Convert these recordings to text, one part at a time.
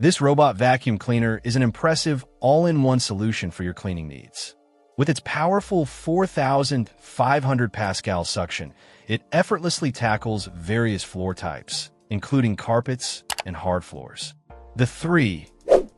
This robot vacuum cleaner is an impressive all-in-one solution for your cleaning needs. With its powerful 4,500 Pascal suction, it effortlessly tackles various floor types, including carpets and hard floors. The 3-in-1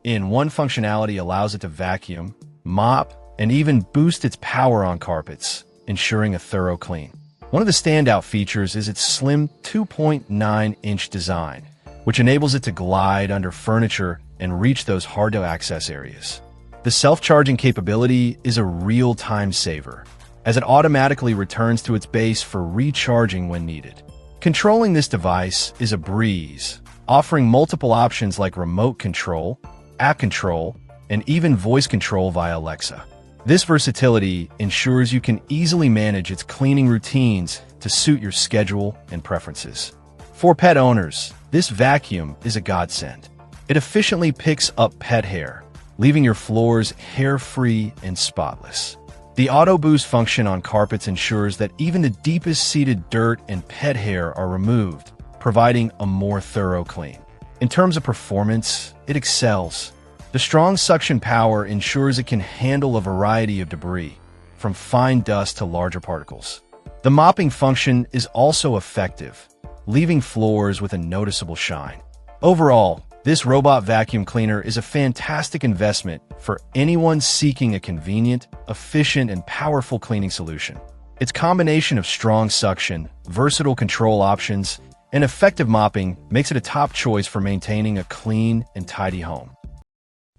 functionality allows it to vacuum, mop, and even boost its power on carpets, ensuring a thorough clean. One of the standout features is its slim 2.9-inch design, which enables it to glide under furniture and reach those hard-to-access areas. The self-charging capability is a real time saver, as it automatically returns to its base for recharging when needed. Controlling this device is a breeze, offering multiple options like remote control, app control, and even voice control via Alexa. This versatility ensures you can easily manage its cleaning routines to suit your schedule and preferences. For pet owners, this vacuum is a godsend. It efficiently picks up pet hair, leaving your floors hair-free and spotless. The Auto Boost function on carpets ensures that even the deepest-seated dirt and pet hair are removed, providing a more thorough clean. In terms of performance, it excels. The strong suction power ensures it can handle a variety of debris, from fine dust to larger particles. The mopping function is also effective, leaving floors with a noticeable shine. Overall, this robot vacuum cleaner is a fantastic investment for anyone seeking a convenient, efficient, and powerful cleaning solution. Its combination of strong suction, versatile control options, and effective mopping makes it a top choice for maintaining a clean and tidy home.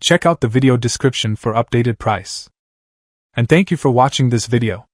Check out the video description for updated price. And thank you for watching this video.